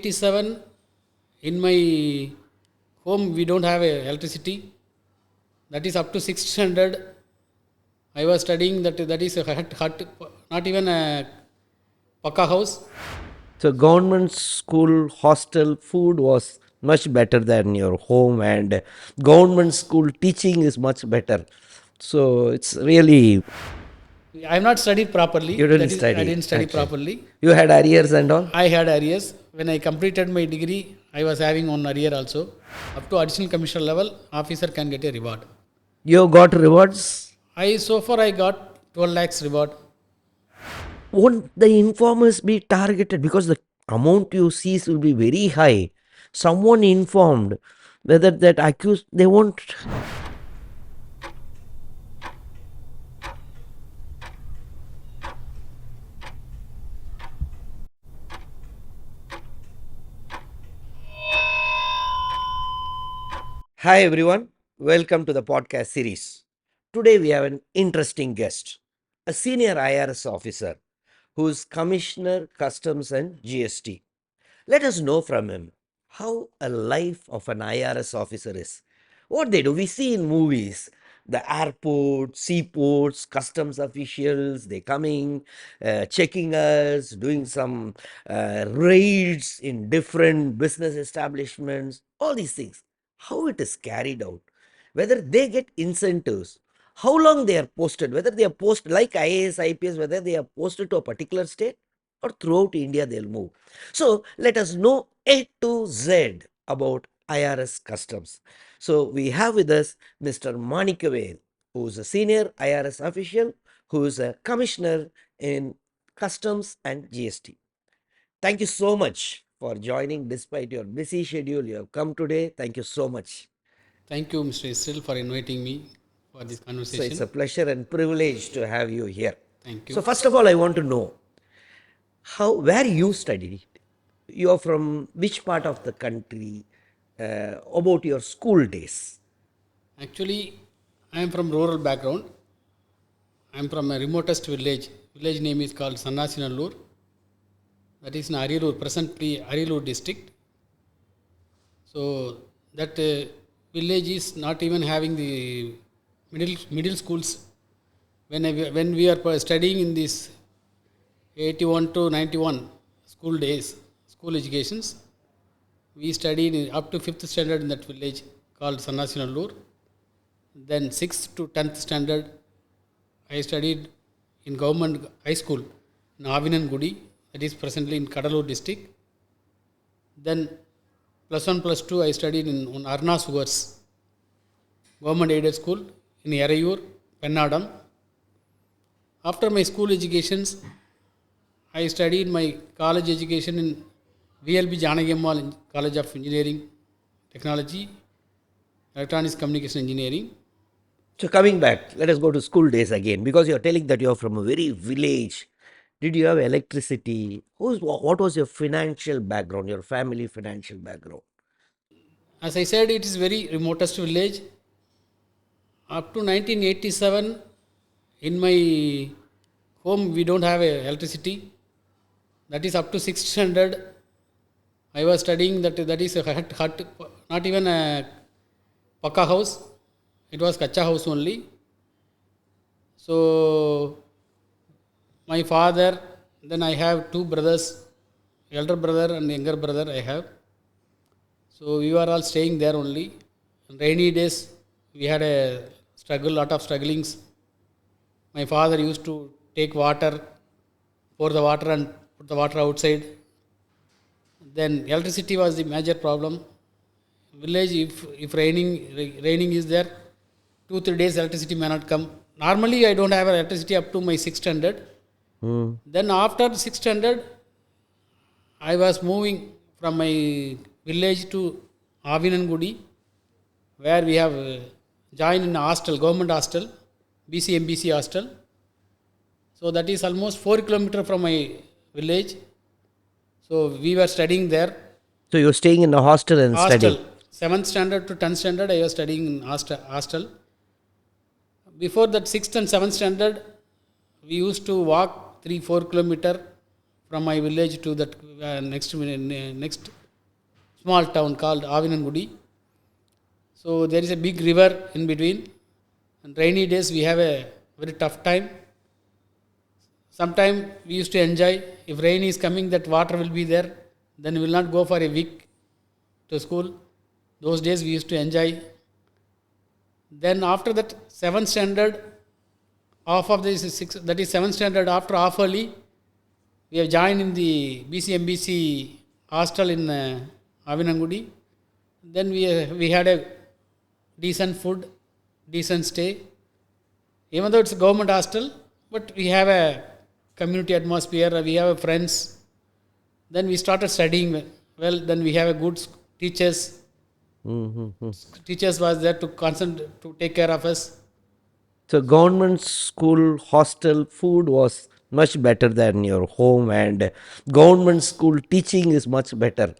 1987, in my home, we don't have electricity. That is up to 6th standard. I was studying that is a hut, not even a Pakka house. So government school hostel food was much better than your home, and government school teaching is much better. So it's really I have not studied properly. you didn't That is, I study. didn't study Okay. properly. You had arrears and all? I had arrears. When I completed my degree, I was having one arrear also. Up to additional commissioner level, officer can get a reward. You got rewards? So far I got 12 lakhs reward. Won't the informers be targeted? Because the amount you seize will be very high. Someone informed whether that accused, they won't. Hi everyone, welcome to the podcast series. Today we have an interesting guest, a senior IRS officer who's Commissioner Customs and GST. Let us know from him how a life of an IRS officer is. What they do, we see in movies, the airport, seaports, customs officials, they coming, checking us, doing some raids in different business establishments, all these things. How it is carried out, whether they get incentives, how long they are posted, whether they are posted like IAS, IPS, whether they are posted to a particular state or throughout India they'll move. So let us know A to Z about IRS customs. So we have with us Mr. Manickavel, who is a senior IRS official, who is a commissioner in customs and GST. Thank you so much for joining despite your busy schedule. You have come today. Thank you so much. Thank you, Mr. Israel, for inviting me for this So it's a conversation. pleasure and privilege to have you here. Thank So you. first of all, I want to know where you studied. You are from which part of the country? About your school days. Actually, I am from rural background. I am from a remotest village. Village name is called Sannasinallur. That is in Arilur, presently Arilur district. So that village is not even having the middle schools. When we are studying in this 81 to 91 school days, school educations, we studied up to 5th standard in that village called Sannasinallur. Then 6th to 10th standard, I studied in government high school in Avinangudi, that is presently in Kadalur district. Then plus 1, plus 2, I studied in Arna Sugars, government aided school in Yarayur, Pennadam. After my school educations, I studied my college education in VLB Janagammal College of Engineering Technology, Electronics Communication Engineering. So coming back, let us go to school days again because you're telling that you're from a very village. Did you have electricity? What was your financial background, your family financial background? As I said, it is very remotest village. Up to 1987, in my home, we don't have electricity. That is up to 6th standard. I was studying that is a hut, not even a Pakka house. It was Kacha house only. So my father, then I have two brothers, elder brother and younger brother I have. So we were all staying there only. In rainy days, we had a lot of strugglings. My father used to take water, pour the water and put the water outside. Then electricity was the major problem. Village, if raining is there, 2 3 days electricity may not come. Normally, I don't have electricity up to my 6th standard. Hmm. Then after 6th standard, I was moving from my village to Avinangudi, where we have joined in a hostel, government hostel, BCMBC hostel. So that is almost 4 kilometers from my village. So we were studying there. So you're staying in a hostel and Hostel, studying. 7th standard to 10th standard, I was studying in hostel. Before that 6th and 7th standard, we used to walk 3 4 kilometers from my village to that next small town called Avinangudi. So there is a big river in between, and rainy days we have a very tough time. Sometime we used to enjoy. If rain is coming, that water will be there. Then we will not go for a week to school. Those days we used to enjoy. Then after that, 7th standard, half of this is that is 7th standard after half early, we have joined in the BCMBC hostel in Avinangudi. Then we had a decent food, decent stay. Even though it's a government hostel, but we have a community atmosphere, we have friends. Then we started studying well. Then we have a good teachers. Teachers was there to concentrate, to take care of us. So government school hostel food was much better than your home, and government school teaching is much better.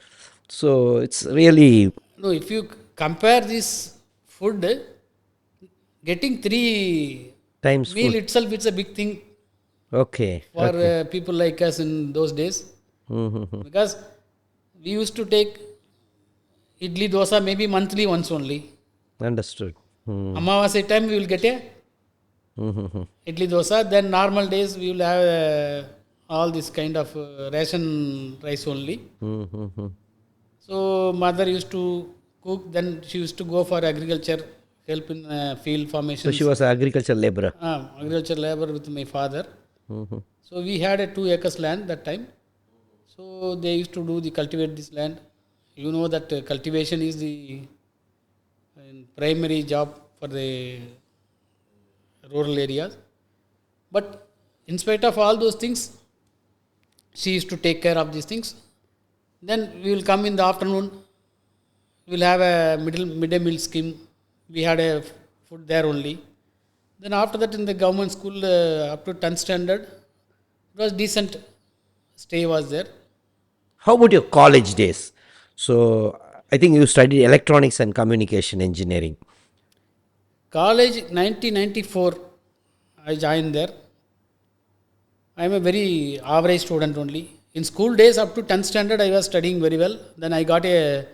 So it's really No, if you compare this food, getting 3 times meal food. itself, it's a big thing Okay. for Okay. people like us in those days. Mm-hmm. Because we used to take idli dosa maybe monthly once only. Understood. Mm-hmm. Amavasya time we will get a idli dosa. Then normal days we will have all this kind of ration rice only. Mm-hmm. So mother used to cook. Then she used to go for agriculture, help in field So formations. she was an agriculture laborer. Agriculture labor with my father. Mm-hmm. So we had a 2 acres land that time. So they used to cultivate this land. You know that cultivation is the primary job for the rural areas. But in spite of all those things, she used to take care of these things. Then we will come in the afternoon. We will have a midday meal scheme. We had a food there only. Then after that, in the government school up to 10th standard, it was decent. Stay was there. How about your college days? So I think you studied electronics and communication engineering. College 1994, I joined there. I am a very average student only. In school days up to 10th standard, I was studying very well. Then I got a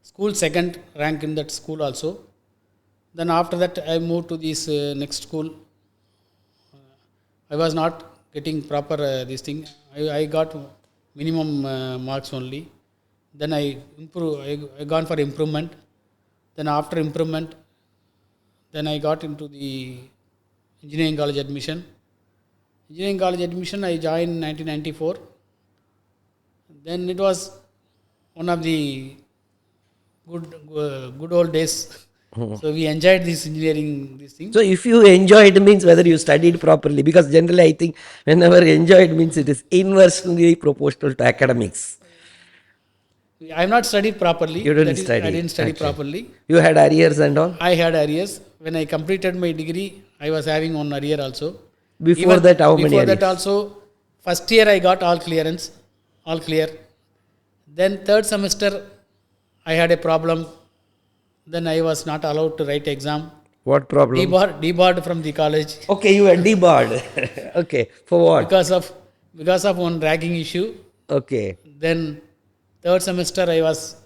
school second rank in that school also. Then after that, I moved to this next school. I was not getting proper this thing. I got minimum marks only. Then I gone for improvement. Then after improvement, then I got into the engineering college admission. Engineering college admission I joined in 1994. Then it was one of the good old days. So we enjoyed this engineering this thing. So if you enjoyed means whether you studied properly, because generally I think whenever enjoyed means it is inversely proportional to academics. I have not studied properly. You didn't That is, study. I didn't study Okay. properly. You had arrears and all? I had arrears. When I completed my degree, I was having one arrear also. Before that, how many Before that arrears? also, first year I got all clearance, all clear. Then third semester, I had a problem. Then I was not allowed to write exam. What problem? Debarred from the college Okay, you were debarred. Okay, for what? because of one ragging issue. Okay. Then third semester I was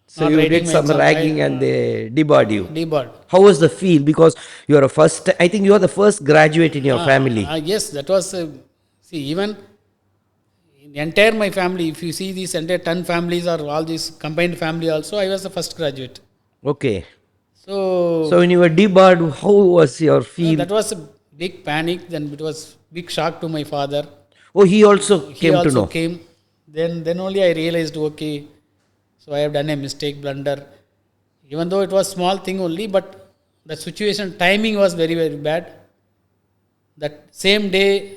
So not you writing did my some exam. ragging and they debarred you. Debarred. How was the feel? Because you are a first, I think you are the first graduate in your family. Yes, that was, see, even in entire my family, if you see these entire 10 families or all these combined family also, I was the first graduate. Okay. So, So when you were debarred, how was your feel? that was a big panic. Then it was big shock to my father. Oh, he also He came also to know. came. Then only I realized, okay, so I have done a mistake, blunder. Even though it was small thing only, but the situation, timing was very, very bad. That same day,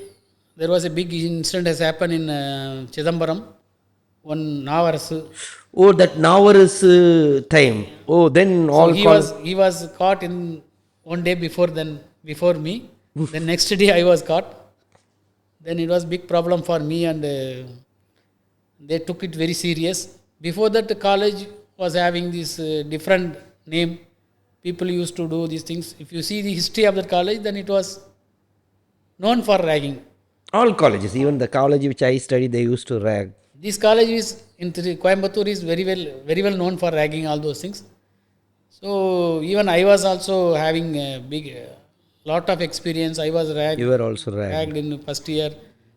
there was a big incident has happened in Chidambaram. One Navaras. Oh, that Navar's time. Oh, then So all he was caught in one day before me. The next day I was caught. Then it was big problem for me, and they took it very serious. Before that, the college was having this different name. People used to do these things. If you see the history of the college, then it was known for ragging. All colleges, even the college which I studied, they used to rag. This college is in Coimbatore is very well known for ragging all those things. So even I was also having a big lot of experience. I was You were also ragged ragged in first year.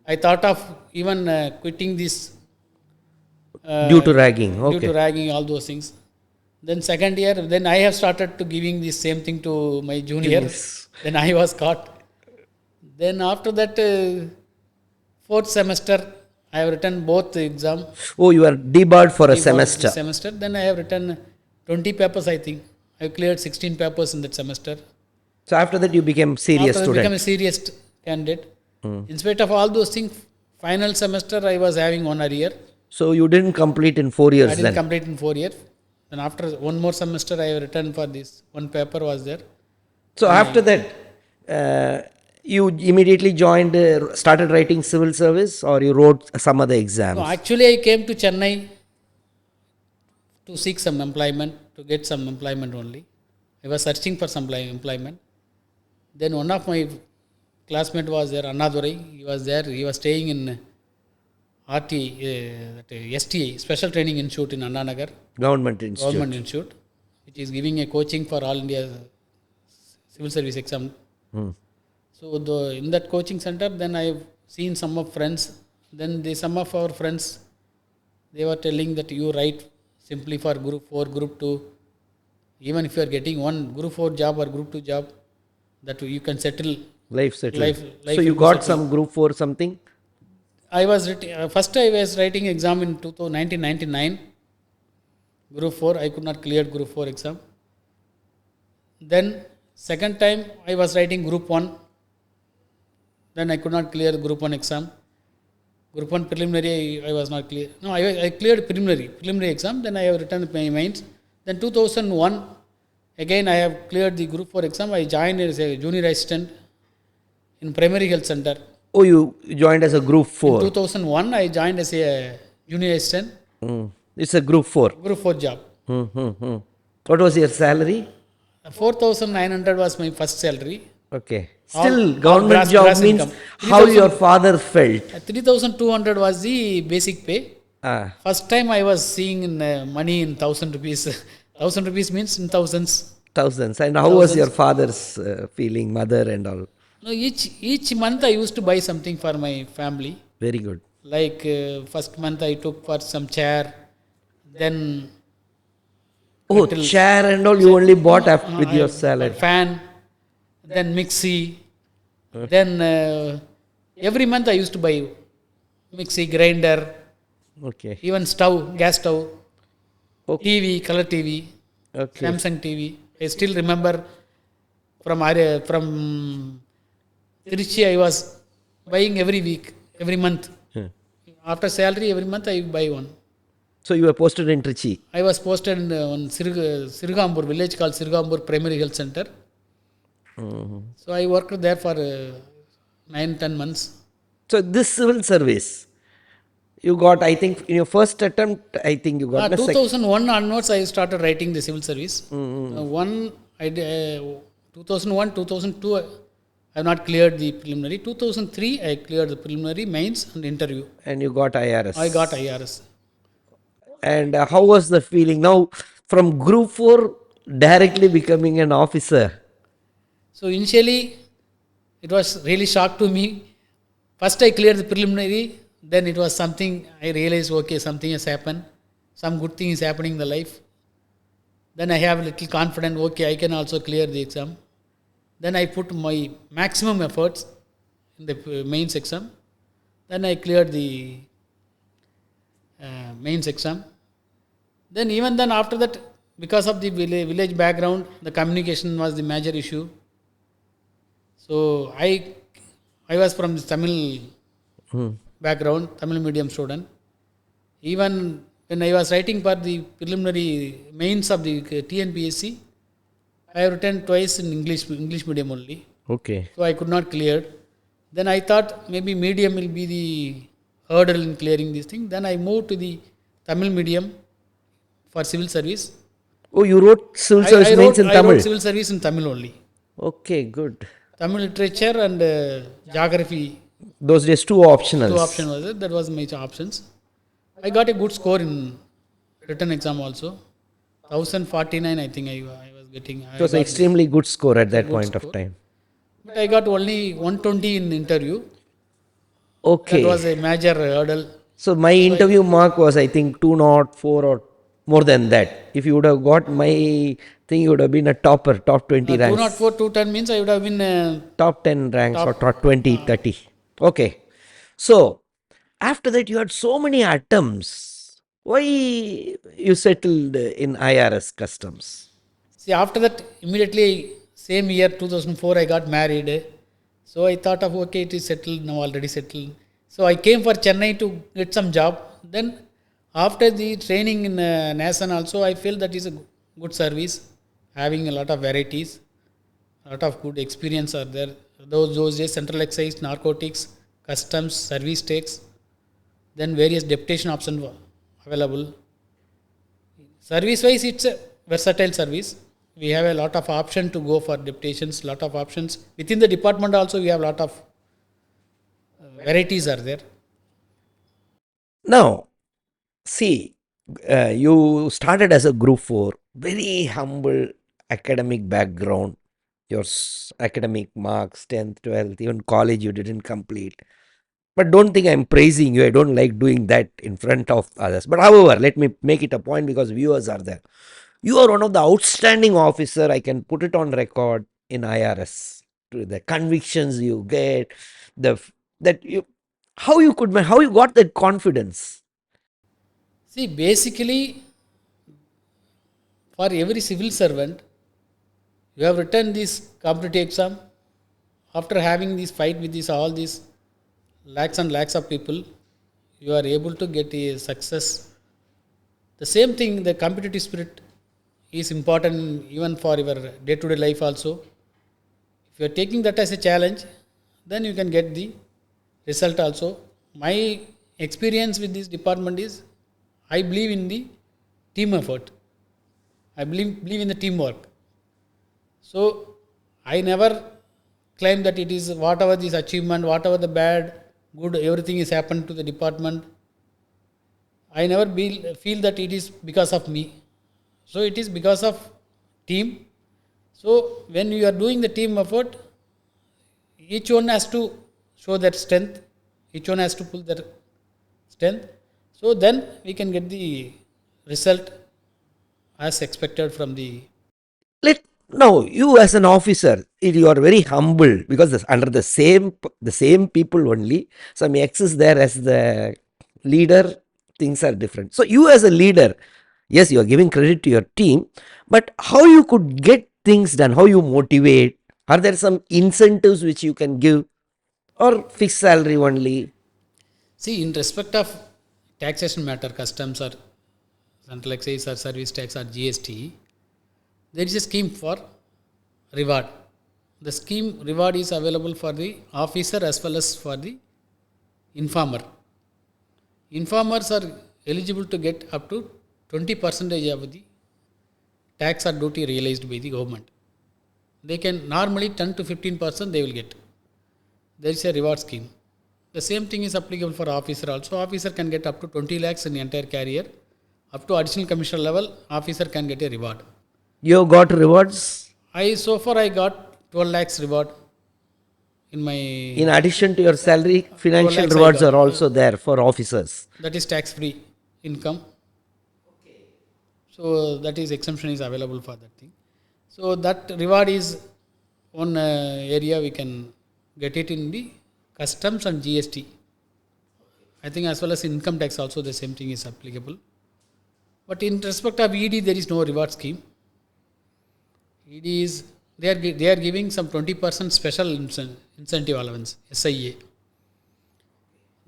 I thought of even quitting this due to ragging. due to Okay. ragging all those things. Then second year, then I have started to giving the same thing to my junior. Juniors. Then I was caught. Then after that, fourth semester, I have written both exam. Oh, you are debarred for a For semester. this semester. Then I have written 20 papers, I think. I cleared 16 papers in that semester. So after that, you became serious After I became a student. serious candidate. In spite of all those things, final semester I was having 1 arrear. So you didn't complete in 4 I years didn't then. complete in 4 years. And after one more semester, I have written for this. One paper was there. So after that, you immediately joined, started writing civil service, or you wrote some other No, exams? actually, I came to Chennai to seek some employment, to get some employment only. I was searching for some employment. Then one of my classmate was there, Annadurai. He was there. He was staying in RT, STA, Special Training Institute in Anna Nagar, Government institute. Government Institute, which is giving a coaching for all India civil service exam. So in that coaching center, then I've seen some of friends. Then some of our friends, they were telling that you write simply for group 4, group 2. Even if you are getting one group 4 job or group 2 job, that you can settle. Life settled. Life So you will be got settled. some group 4 something? I was first I was writing exam in 1999. Group 4, I could not clear group 4 exam. Then second time I was writing group 1. Then I could not clear group 1 exam. Group 1 preliminary I was not clear. No, I cleared preliminary exam. Then I have written my mains. Then 2001, again I have cleared the group 4 exam. I joined as a junior assistant in primary health center. Oh, you joined as a group In 4. 2001, I joined as a junior assistant, It's a group 4. group 4 job. What was your salary? 4,900 was my first salary. Okay. All- Still, all government gross- job gross means income. how 3,000 your father felt. 3,200 was the basic pay. Ah, First time I was seeing in money in 1,000 rupees. 1,000 rupees means in thousands. thousands. And how was your father's feeling, mother and all? No, each month I used to buy something for my family. Very good. Like first month I took for some chair. Then Oh, chair and all you only bought with your salary. fan, then mixie, then every month I used to buy mixie, grinder, Okay. even stove, gas stove, Okay. TV, color TV, Okay. Samsung TV. I still remember from Trichy I was buying every week, every month. After salary, every month I buy one. So you were posted in Trichy. I was posted in one Sirgambur village called Sirgambur Primary Health Center. So I worked there for 9-10 months. So this civil service, you got, I think, in your first attempt, I think you got the 2001 onwards, I started writing the civil service. 2001, 2002, I have not cleared the preliminary. 2003, I cleared the preliminary, mains and interview. and you got IRS. I got IRS. And how was the feeling now from group 4 directly becoming an officer? So initially, it was really shock to me. First, I cleared the preliminary. Then it was something I realized. Okay, something has happened. Some good thing is happening in the life. Then I have little confidence. Okay, I can also clear the exam. Then I put my maximum efforts in the mains exam. Then I cleared the mains exam. Then even then after that, because of the village background, the communication was the major issue. So I was from the Tamil background, Tamil medium student. Even when I was writing for the preliminary mains of the TNPSC, I have written twice in English medium only. Okay. So I could not clear. Then I thought maybe medium will be the hurdle in clearing this thing. Then I moved to the Tamil medium for civil service. Oh, you wrote civil service mains in I Tamil? wrote civil service in Tamil only. Okay, good. Tamil literature and geography Those days, two Two option optionals. was it. That was my options. I got a good score in written exam also. 1049 I think I was getting. It I was an got this. extremely good score at It's a that good point of score. time. But I got only 120 in interview. That Okay. was a major hurdle. So my So I, interview mark was, I think, 204 or more than that. If you would have got my thing, you would have been a topper, top 20 204, ranks, 210 means I would have been top 10 ranks or top. top 20, Uh, 30. Okay. So after that, you had so many attempts. Why you settled in IRS customs? See, after that, immediately, same year 2004, I got married. So I thought of, okay, it is settled now, already settled. So I came for Chennai to get some job. Then, after the training in NASAN also, I feel that is a good service, having a lot of varieties, a lot of good experience are there. Those days, central excise, narcotics, customs, service tax, then various deputation options were available. Service wise, it's a versatile service. We have a lot of option to go for deputations, lot of options. Within the department also, we have lot of varieties are there. Now, see, you started as a group 4, very humble academic background. Your academic marks, 10th, 12th, even college you didn't complete. But don't think I'm praising you. I don't like doing that in front of others. But however, let me make it a point because viewers are there. You are one of the outstanding officer. I can put it on record in IRS. To the convictions you get, that you, how you got that confidence. See, basically, for every civil servant, you have written this competitive exam. After having this fight with this all these lakhs and lakhs of people, you are able to get a success. The same thing, the competitive spirit is important even for your day-to-day life also. If you are taking that as a challenge, then you can get the result also. My experience with this department is I believe in the team effort. I believe in the teamwork. So I never claim that it is whatever this achievement, whatever the bad, good, everything is happened to the department. I never feel that it is because of me. So it is because of team. So when you are doing the team effort, each one has to show their strength. Each one has to pull their strength. So then we can get the result as expected from the. Let now you as an officer, you are very humble because under the same people only. Some X is there as the leader. Things are different. So you as a leader, yes, you are giving credit to your team, but how you could get things done? How you motivate? Are there some incentives which you can give, or fixed salary only? See, in respect of taxation matter, customs or central excise or service tax or GST, there is a scheme for reward. The scheme reward is available for the officer as well as for the informer. Informers are eligible to get up to 20 percentage of the tax or duty realized by the government. They can normally 10 to 15% they will get. There is a reward scheme. The same thing is applicable for officer also. Officer can get up to 20 lakhs in the entire career. Up to additional commissioner level, officer can get a reward. You have got rewards So far I got 12 lakhs reward in in my addition to your salary. 12 Financial lakhs I rewards got. are also there for officers. That is tax free income. So that is exemption is available for that thing. So that reward is one area we can get it in the customs and GST. I think as well as income tax also the same thing is applicable. But in respect of ED, there is no reward scheme. ED is they are giving some 20% special incentive allowance SIA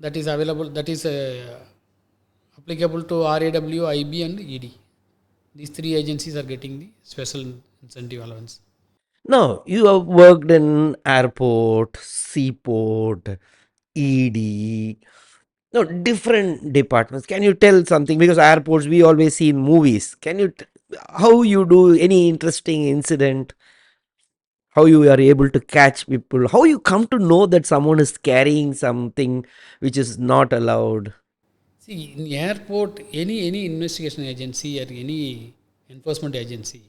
that is available that is applicable to RAW, IB and ED. These three agencies are getting the special incentive allowance. No, you have worked in airport, seaport, ED, no, different departments. Can you tell something? Because airports we always see in movies. Can you how you do any interesting incident? How you are able to catch people? How you come to know that someone is carrying something which is not allowed? See, in airport, any investigation agency or any enforcement agency,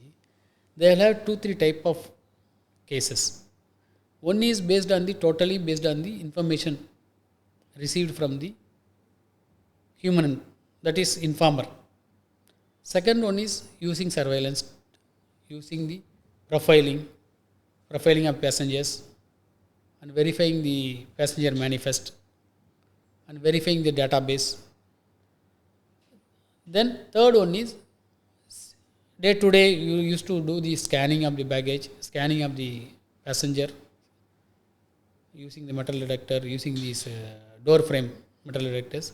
they'll have two, three type of cases. One is totally based on the information received from the human, that is informer. Second one is using surveillance, using the profiling, profiling of passengers, and verifying the passenger manifest, and verifying the database. Then third one is day to day you used to do the scanning of the baggage, scanning of the passenger, using the metal detector, using these door frame metal detectors.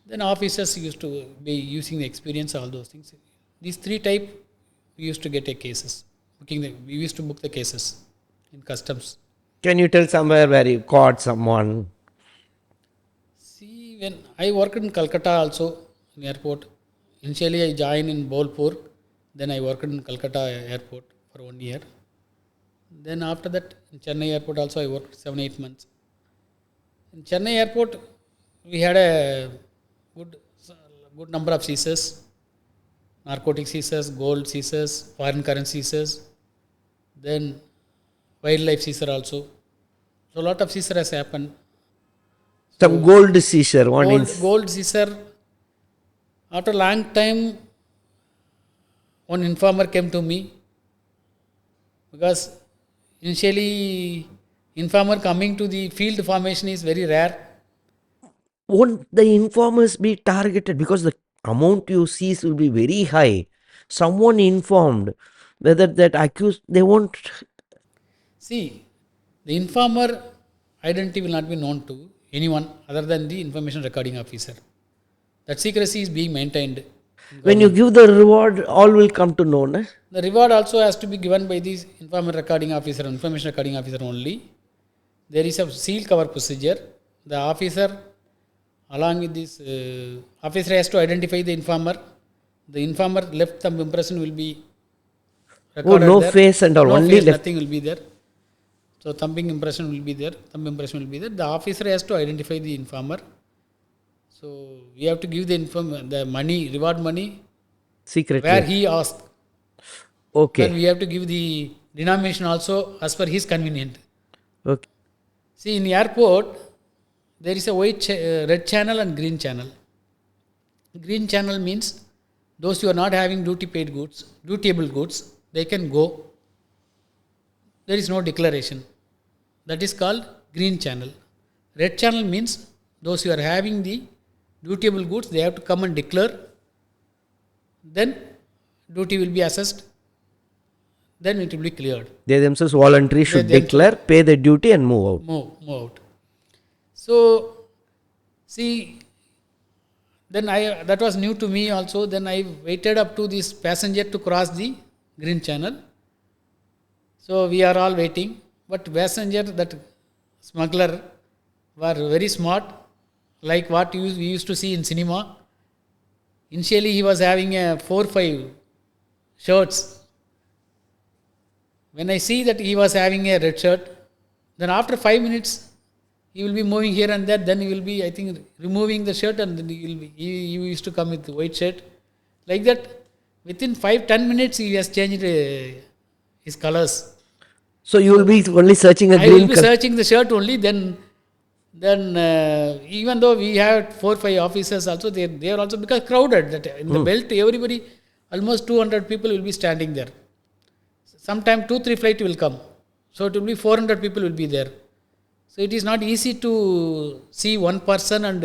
Then officers used to be using the experience, all those things. These three type we used to get a cases. We used to book the cases in customs. Can you tell somewhere where you caught someone? See, when I worked in Calcutta also in airport. Initially I joined in Bolpur, then I worked in Calcutta airport for 1 year. Then after that in Chennai airport also I worked 7-8 months. In Chennai airport we had a good good number of seizures, narcotic seizures, gold seizures, foreign currency seizures, then wildlife seizure also. So a lot of seizure has happened. Some So gold seizure, one in. gold seizure. After a long time, one informer came to me because initially informer coming to the field formation is very rare. Won't the informers be targeted because the amount you seize will be very high? Someone informed whether that accused, they won't. See, the informer identity will not be known to anyone other than the information recording officer. That secrecy is being maintained in When you government. give the reward, all will come to know. Na? The reward also has to be given by the information recording officer only. There is a seal cover procedure. The officer, along with this, officer has to identify the informer. The informer left thumb impression will be Oh, recorded no there. face and all, No only face, left. nothing will be there. So thumbing impression will be there. Thumb impression will be there. The officer has to identify the informer. So we have to give the money, reward money, where Secretly. he asked. Then Okay. we have to give the denomination also as per his convenient. Okay. See, in airport, there is a red channel and green channel. Green channel means those who are not having dutiable goods, they can go. There is no declaration. That is called green channel. Red channel means those who are having the dutiable goods, they have to come and declare. Then duty will be assessed. Then it will be cleared. They themselves voluntary They should themselves declare, pay the duty, and move out. move out. So, see, then that was new to me also. Then I waited up to this passenger to cross the green channel. So we are all waiting, but passenger, that smuggler, were very smart, like what we used to see in cinema. Initially, he was having a 4-5 shirts. When I see that he was having a red shirt, then after 5 minutes, he will be moving here and there. Then he will be, I think, removing the shirt, and then he used to come with white shirt. Like that, within 5-10 minutes, he has changed his colors. So you will be only searching a I will green be color. searching the shirt only. Then even though we have 4-5 officers also, they are also because crowded. That in the belt, everybody, almost 200 people will be standing there. Sometime 2-3 flight will come, so it will be 400 people will be there. So it is not easy to see one person and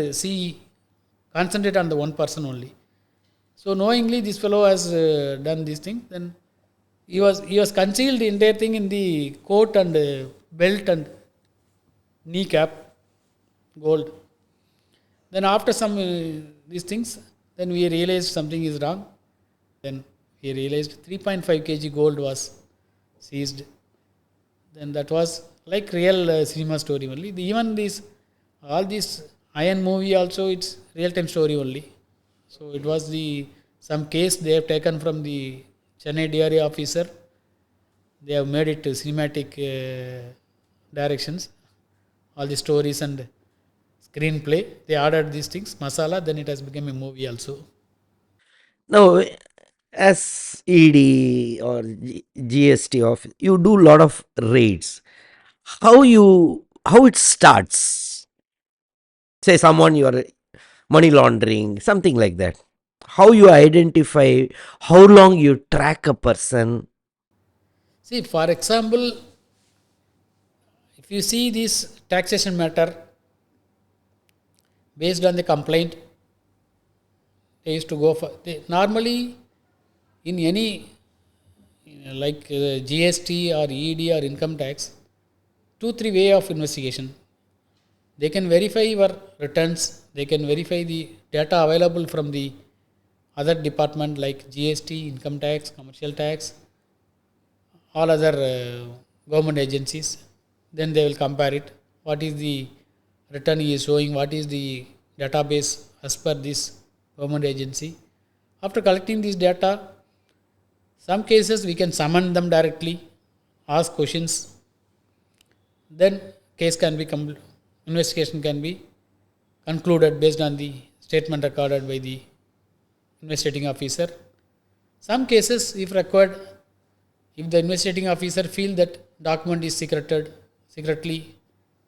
concentrate on the one person only. So knowingly this fellow has done this thing. Then he was concealed the entire thing in the coat and belt and kneecap, gold. Then after some these things, then we realized something is wrong. Then we realized 3.5 kg gold was seized. Then that was like real cinema story only. Even all this Iron movie also, it's real time story only. So it was some case they have taken from the Chennai DRA officer. They have made it to cinematic directions, all the stories and screenplay. They ordered these things, masala, then it has become a movie also. Now, as ED or GST office, you do a lot of raids. How it starts? Say someone you are money laundering, something like that. How you identify, how long you track a person. See, for example, if you see this taxation matter based on the complaint, they used to go for normally in any like GST or ED or income tax, 2 3 way of investigation. They can verify your returns. They can verify the data available from the other department like GST, income tax, commercial tax, all other government agencies. Then they will compare it. What is the return he is showing? What is the database as per this government agency? After collecting this data, some cases we can summon them directly, ask questions, then case can be investigation can be concluded based on the statement recorded by the investigating officer. Some cases, if required, if the investigating officer feel that document is secretly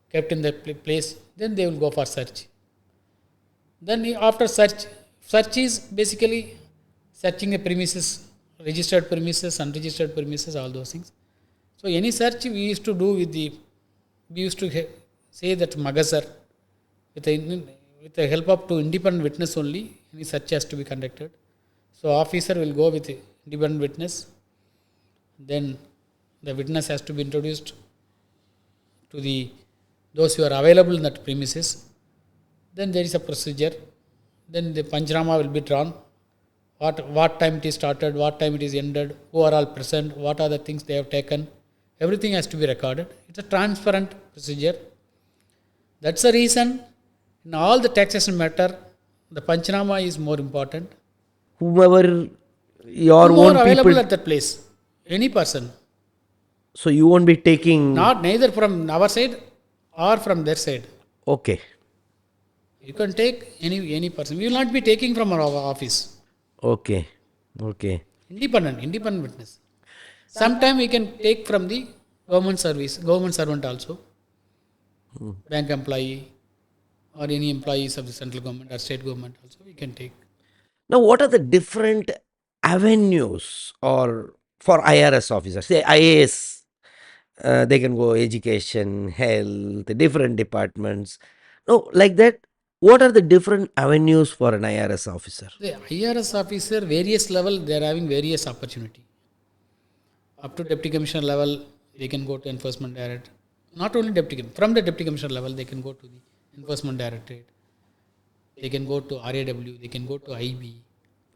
kept in the place, then they will go for search. Then after search is basically searching the premises, registered premises, unregistered premises, all those things. So any search we used to do we used to say that Magasar with the help of two independent witness only, any search has to be conducted. So officer will go with independent witness. Then the witness has to be introduced to those who are available in that premises. Then there is a procedure. Then the panchrama will be drawn. What time it is started, what time it is ended, who are all present, what are the things they have taken. Everything has to be recorded. It's a transparent procedure. That's the reason in all the taxation matter, the panchrama is more important. Whomever your Who are own available people, at that place, any person, so you won't be taking. not neither from our side or from their side. Okay, You can take any person. We will not be taking from our office. okay, okay. Independent witness. Sometime we can take from the government servant also, bank employee or any employees of the central government or state government also we can take. Now, what are the different avenues or for IRS officers? Say IAS, they can go education, health, different departments. No, like that. What are the different avenues for an IRS officer? The IRS officer, various level, they are having various opportunity. Up to deputy commissioner level, they can go to enforcement directorate. Not only from the deputy commissioner level, they can go to the enforcement directorate. They can go to RAW, they can go to IB.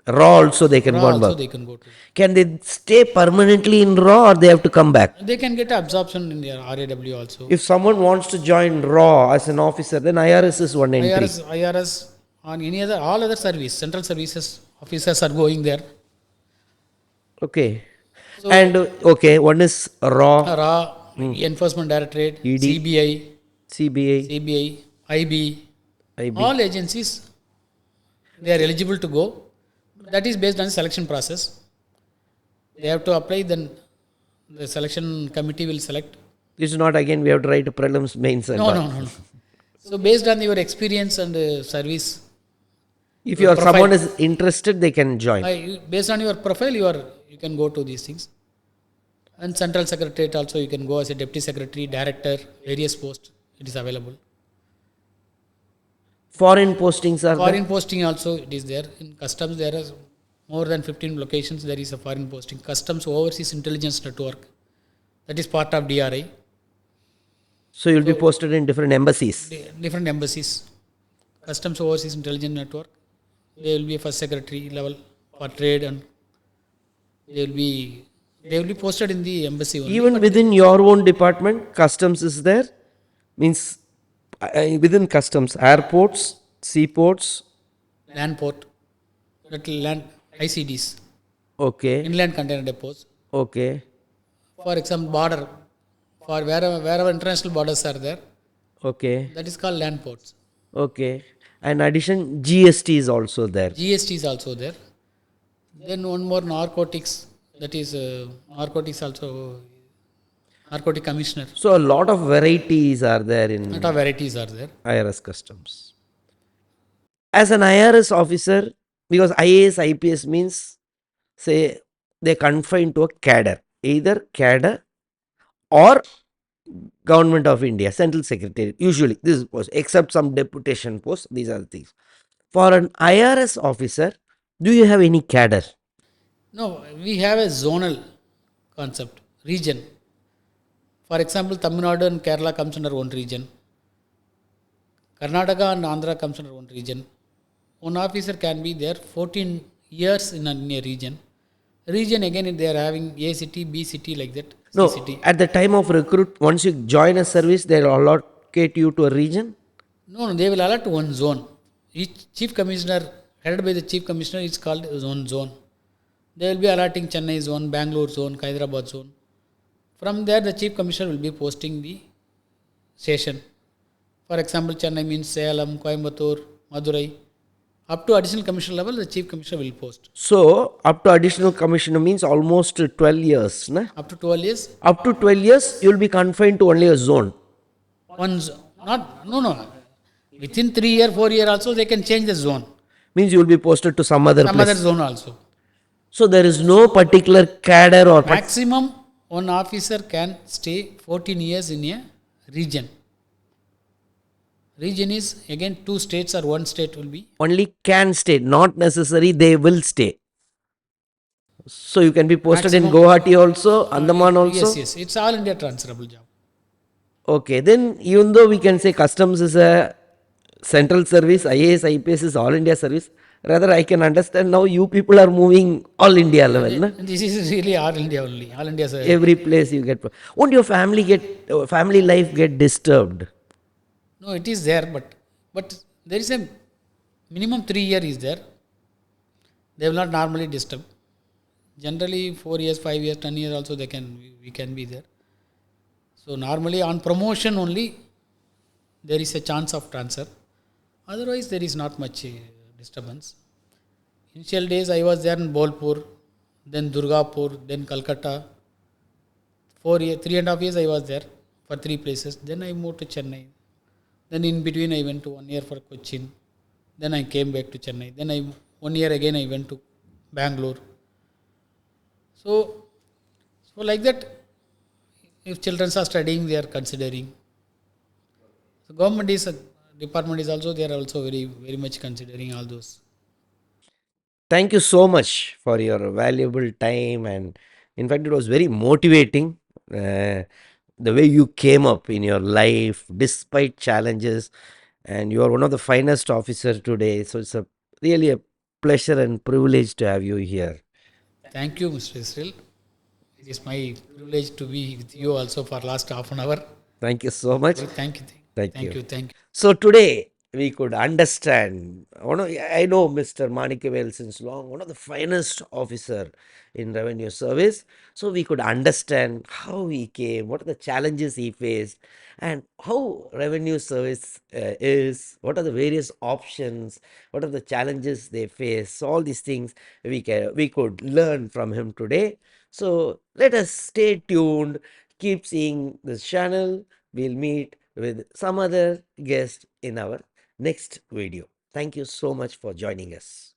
Raw also they can RAW go and also work. they can go to. Can they stay permanently in Raw or they have to come back? They can get absorption in their RAW also. If someone wants to join Raw as an officer, then IRS is one entry. IRS on any other, all other service, central services officers are going there. Okay. So, And okay, one is Raw, RAW, enforcement directorate, ED, CBI, IB, IB. all agencies, they are eligible to go. That is based on selection process. They have to apply, then the selection committee will select. It's not again we have to write a prelims, mains, and all. No. So based on your experience and service, If your profile. someone is interested, they can join. Based on your profile, you can go to these things. And central secretariat also you can go as a deputy secretary, director, various posts. It is available. Foreign postings are Foreign posting also it is there. In customs there are more than 15 locations there is a foreign posting. Customs Overseas Intelligence Network, that is part of DRI. So you'll be posted in different embassies. Different embassies. Customs Overseas Intelligence Network. They will be first secretary level for trade, and they will be posted in the embassy only. Even within your own department, customs is there. Means within customs, airports, seaports. Land port, that land ICDs, Okay, inland container depots. okay. For example, border, for wherever international borders are there, Okay. that is called land ports. Okay. And addition, GST is also there. GST is also there. Then one more narcotics, that is narcotics also, narcotic commissioner. So a lot of varieties are there Lot of in varieties are there. IRS customs. As an IRS officer, because IAS, IPS means, say, they confined to a cadre, either cadre or Government of India, Central Secretary. Usually, this is post, except some deputation posts. These are the things. For an IRS officer, do you have any cadre? No, we have a zonal concept, region. For example, Tamil Nadu and Kerala comes under one region. Karnataka and Andhra comes under one region. One officer can be there 14 years in a region. Region again, they are having A city, B city like that, C No, city. at the time of recruit, once you join a service, they'll allocate you to a region. No, they will allot one zone. Each chief commissioner, headed by the chief commissioner, is called one zone. They will be allotting Chennai zone, Bangalore zone, Hyderabad zone. From there, the chief commissioner will be posting the station. For example, Chennai means Salem, Coimbatore, Madurai. Up to additional commissioner level, the chief commissioner will post. So, up to additional commissioner means almost 12 years. Na? Up to 12 years, Up to 12 years, you will be confined to only a zone. no. Within 3 year, 4 year also, they can change the zone. Means you will be posted to some other Some place. other zone also. So, there is no particular cadre or Maximum one officer can stay 14 years in a region. Region is again 2 states or 1 state will be. only can stay, not necessary they will stay. So, you can be posted in Maximum- Guwahati also, Andaman also. Yes. It's all India transferable job. Okay, then even though we can say customs is a central service, IAS, IPS is all India service, rather I can understand now you people are moving all India level. Na? This is really all India only. All India. Every place you get. Won't your family life get disturbed? No, it is there, but there is a minimum 3 year is there. They will not normally disturb. Generally 4 years, 5 years, 10 years also we can be there. So normally on promotion only there is a chance of transfer. Otherwise there is not much disturbance. Initial days I was there in Bolpur, then Durgapur, then Calcutta. 3.5 years I was there for 3 places. Then I moved to Chennai. Then in between I went to 1 year for Cochin. Then I came back to Chennai. Then 1 year again I went to Bangalore. So like that, if children are studying, they are considering. So department is also, they are also very, very much considering all those. Thank you so much for your valuable time, and in fact, it was very motivating. The way you came up in your life despite challenges, and you are one of the finest officers today. So it's really a pleasure and privilege to have you here. Thank you, Mr. Israel. It is my privilege to be with you also for last half an hour. Thank you so much. Thank you. Thank you. Thank you. So today we could understand. I know Mr. Manickavel since long, one of the finest officer in revenue service. So we could understand how he came, what are the challenges he faced, and how revenue service is. What are the various options? What are the challenges they face? So all these things we could learn from him today. So let us stay tuned. Keep seeing this channel. We'll meet with some other guest in our next video. Thank you so much for joining us.